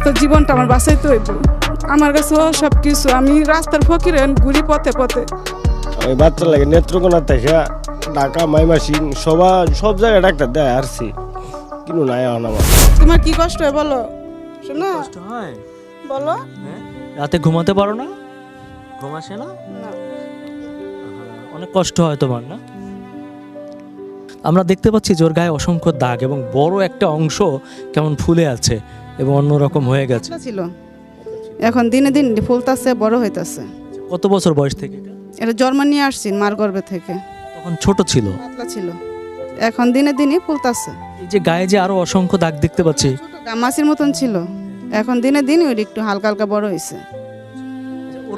তো জীবনটা আমার বাঁচাইতে হইব। আমার কাছে সব কিছু, আমি রাস্তার ফকির ঘুরি পথে পথে। ওই বাচ্চা লাগে নেত্রকোনা থেকে ঢাকা মাইমাসিং সব জায়গায় ডাক্তার দেয় আসছি, কিন্তু নাই এখন আমার। তোমার কি কষ্ট হয় বলো? শোনো, কষ্ট হয় বলো। রাতে ঘুমাতে পারো না? ঘুম আসে না? না। অনেক কষ্ট হয় তোমার না? আমরা দেখতে পাচ্ছি যে ওর গায়ে অসংখ্য দাগ এবং বড় একটা অংশ কেমন ফুলে আছে এবং অন্যরকম হয়ে গেছে। পাতলা ছিল, এখন দিনে দিন ফুলতাছে, বড় হইতাছে। কত বছর বয়স থেকে এটা? এটা জন্ম নিয়ে আসছি মার গর্ভে থেকে। তখন ছোট ছিল, পাতলা ছিল, এখন দিনে দিনই ফুলতাছে। এই যে গায়ে যে আরো অসংখ্য দাগ দেখতে পাচ্ছি, গামাসির মতন ছিল, এখন দিনে দিন ওই একটু হালকা হালকা বড় হয়েছে।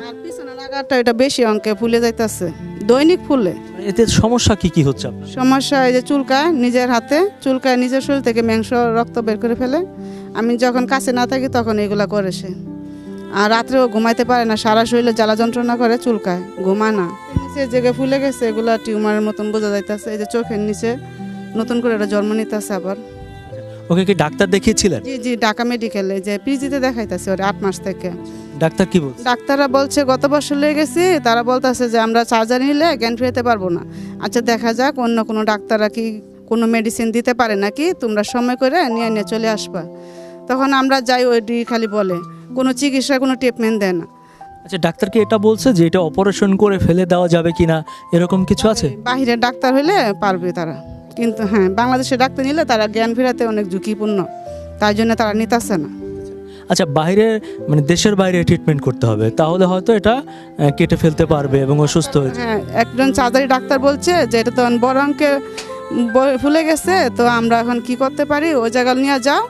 আর পিছনের আগাটা এটা বেশি অঙ্কে ফুলে যাইতাছে, দৈনিক ফুলে। এতে সমস্যা কি কি হচ্ছে আপনার? সমস্যা এই যে চুলকায়, নিজের হাতে চুলকায়, নিজের শরীর থেকে মাংস রক্ত বের করে ফেলে। আমি যখন কাছে না থাকি তখন এগুলা করে সে। আর রাত্রেও ঘুমাইতে পারে না, সারা শরীরে জ্বালা যন্ত্রণা করে, চুলকায়, ঘুমায় না। নিচে জায়গায় ফুলে গেছে, এগুলা টিউমারের মতন বোঝা যাইতেছে। এই যে চোখের নিচে নতুন করে এটা জন্ম নিতেছে আবার। ওকে কি ডাক্তার দেখিয়েছিলেন? জি জি, ঢাকা মেডিকেলে যে পিজিতে দেখাইতেছে ওর 8 মাস থেকে। ডাক্তার কি বলছে? ডাক্তাররা বলছে গত বছর লেগে গেছি, তারা বলতেছে যে আমরা সার্জারি নিলে জ্ঞান ফিরাতে পারবো না। আচ্ছা দেখা যাক অন্য কোনো ডাক্তাররা কি কোনো মেডিসিন দিতে পারে নাকি, তোমরা সময় করে নিয়ে নিয়ে চলে আসবা। তখন আমরা যাই, ওইটি খালি বলে কোনো চিকিৎসা, কোনো ট্রিটমেন্ট দেয় না। আচ্ছা ডাক্তার কি এটা বলছে যে এটা অপারেশন করে ফেলে দেওয়া যাবে কিনা, এরকম কিছু আছে? বাহিরের ডাক্তার হলে পারবে তারা, কিন্তু হ্যাঁ বাংলাদেশের ডাক্তার নিলে তারা জ্ঞান ফেরাতে অনেক ঝুঁকিপূর্ণ, তাই জন্য তারা নিতেছে না। আচ্ছা বাইরে মানে দেশের বাইরে ট্রিটমেন্ট করতে হবে, তাহলে হয়তো এটা কেটে ফেলতে পারবে এবং অসুস্থ হয়েছে। হ্যাঁ, একজন সার্জারি ডাক্তার বলছে যে এটা তো বড় অঙ্কে ফুলে গেছে, তো আমরা এখন কি করতে পারি, ওই জায়গায় নিয়ে যাও,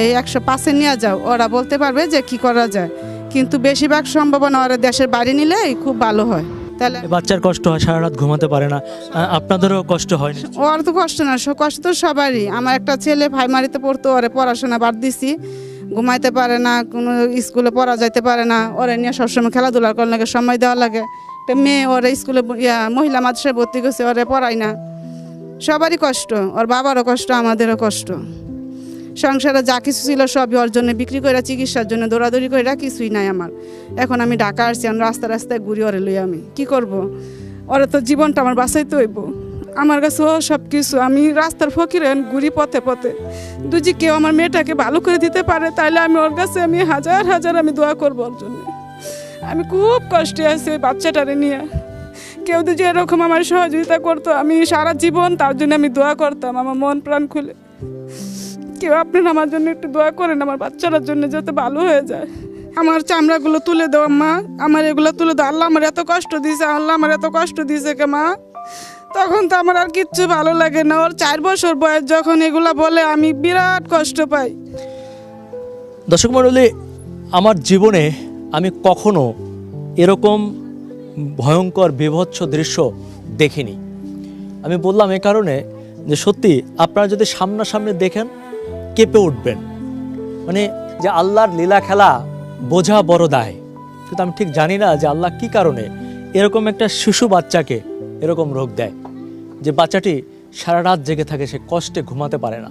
এই 105-এ নিয়ে যাও, ওরা বলতে পারবে যে কি করা যায়। কিন্তু বেশিরভাগ সম্ভাবনা ওরা দেশের বাইরে নিলেই খুব ভালো হয়। তাহলে বাচ্চার কষ্ট হয়, সারা রাত ঘুমাতে পারে না, আপনাদেরও কষ্ট হয় না? ওর তো কষ্ট না, কষ্ট তো সবারই। আমার একটা ছেলে প্রাইমারিতে পড়তো, ওরে পড়াশোনা বাদ দিছি, ঘুমাইতে পারে না, কোনো স্কুলে পড়া যাইতে পারে না, ওরে নিয়ে সবসময় খেলাধুলার করার লাগে, সময় দেওয়া লাগে। একটা মেয়ে ওরে স্কুলে মহিলা মাদ্রাসায় ভর্তি করছে, ওরে পড়াই না। সবারই কষ্ট, ওর বাবারও কষ্ট, আমাদেরও কষ্ট। সংসারে যা কিছু ছিল সবই ওর জন্য বিক্রি করে, চিকিৎসার জন্য দৌড়াদৌড়ি করে, কিছুই নাই আমার। এখন আমি ঢাকা আসছি, আমি রাস্তায় রাস্তায় ঘুরি ওরে লই, আমি কি করব? ওরে তো জীবনটা আমার বাঁচাইতে হইব। আমার কাছে সব কিছু, আমি রাস্তার ফকির ঘুরি পথে পথে। যদি কেউ আমার মেয়েটাকে ভালো করে দিতে পারে তাহলে আমি ওর কাছে আমি হাজার হাজার আমি দোয়া করবো ওর জন্য। আমি খুব কষ্টে আছি ওই বাচ্চাটারে নিয়ে। কেউ যদি এরকম আমার সহযোগিতা করতো, আমি সারা জীবন তার জন্য আমি দোয়া করতাম আমার মন প্রাণ খুলে। কেউ আপনারা আমার জন্য একটু দোয়া করেন, আমার বাচ্চাটার জন্য যাতে ভালো হয়ে যায়। আমার চামড়াগুলো তুলে দাও মা, আমার এগুলো তুলে দাও। আল্লাহ আমার এত কষ্ট দিয়েছে, আল্লাহ আমার এত কষ্ট দিয়েছে কে মা। তখন তো আমার আর কিচ্ছু ভালো লাগে না। ওর 4 বছর বয়স যখন এগুলা বলে, আমি বিরাট কষ্ট পাই। দর্শক মণ্ডলী, আমার জীবনে আমি কখনো এরকম ভয়ঙ্কর বিভৎস দৃশ্য দেখিনি। আমি বললাম এ কারণে যে সত্যি আপনারা যদি সামনাসামনি দেখেন কেঁপে উঠবেন। মানে যে আল্লাহর লীলা খেলা বোঝা বড় দায়, কিন্তু আমি ঠিক জানি না যে আল্লাহ কি কারণে এরকম একটা শিশু বাচ্চাকে এরকম রোগ দেয়, যে বাচ্চাটি সারা রাত জেগে থাকে, সে কষ্টে ঘুমাতে পারে না,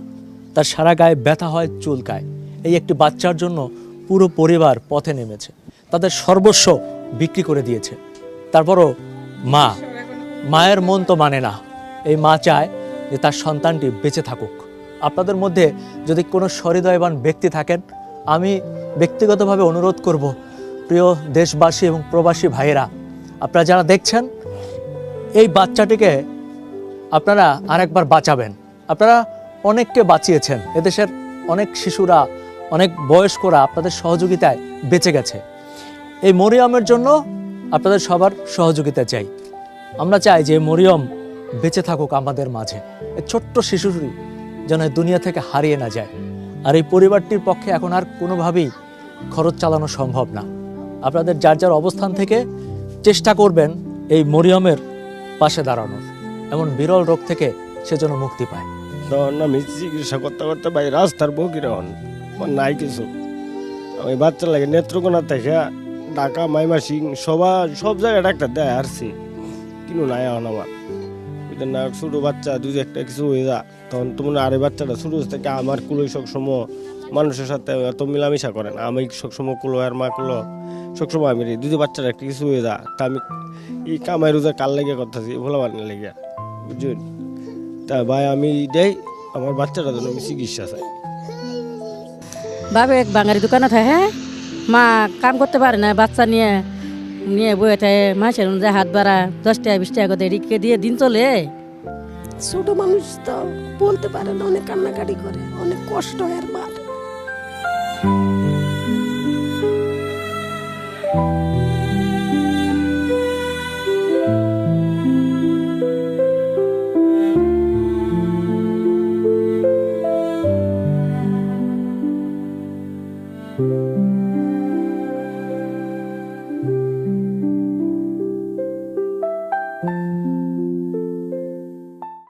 তার সারা গায়ে ব্যথা হয়, চুলকায়। এই একটি বাচ্চার জন্য পুরো পরিবার পথে নেমেছে, তাদের সর্বস্ব বিক্রি করে দিয়েছে। তারপরও মায়ের মন তো মানে না। এই মা চায় যে তার সন্তানটি বেঁচে থাকুক। আপনাদের মধ্যে যদি কোনো সহৃদয়বান ব্যক্তি থাকেন, আমি ব্যক্তিগতভাবে অনুরোধ করব, প্রিয় দেশবাসী এবং প্রবাসী ভাইয়েরা, আপনারা যারা দেখছেন এই বাচ্চাটিকে আপনারা আরেকবার বাঁচাবেন। আপনারা অনেককে বাঁচিয়েছেন, এদেশের অনেক শিশুরা, অনেক বয়স্করা আপনাদের সহযোগিতায় বেঁচে গেছে। এই মরিয়মের জন্য আপনাদের সবার সহযোগিতা চাই। আমরা চাই যে মরিয়ম বেঁচে থাকুক আমাদের মাঝে, এই ছোট্ট শিশুটি যেন দুনিয়া থেকে হারিয়ে না যায়। আর এই পরিবারটির পক্ষে এখন আর কোনোভাবেই খরচ চালানো সম্ভব না। আপনাদের যার যার অবস্থান থেকে চেষ্টা করবেন এই মরিয়মের পাশে দাঁড়ানোর, এমন বিরল রোগ থেকে সে যেন মুক্তি পায়। তখন আমি চিকিৎসা করতে করতে ভাই রাস্তার বকির হন, নাই কিছু। ওই বাচ্চা লাগে নেত্রকোনা থেকে ঢাকা মাইমাসিং সব জায়গায় ডাক্তার দেয় আসছি, কিন্তু নাই এখন আমার। না ছোটো বাচ্চা দুই একটা কিছু হয়ে যা, তখন তোমার আরে বাচ্চাটা ছোটো থেকে আমার কুলই সব সময় মানুষের সাথে এত মিলামিশা করে না। আমি সবসময় কুলো আর মা কুলো সবসময় আমি দুই বাচ্চার একটা কিছু হয়ে যা তা আমি এই কামাই রোজা কাল লেগে করতেছি ভোলা বানিয়ে লেগে বুঝুন। তা ভাই আমি দেই আমার বাচ্চাটার জন্য আমি চিকিৎসা চাই। বাবে এক বাঙালি দোকানে থাকে, মা কাম করতে পারে না, বাচ্চা নিয়ে নিয়ে বয়ে থাকে, মাসের অনুযায়ী হাত বাড়া 10 টাকা 20 টাকা করে রিক্কে দিয়ে দিন চলে। ছোট মানুষ তো বলতে পারে না, অনেক কান্নাকাটি করে, অনেক কষ্ট হয় আর মা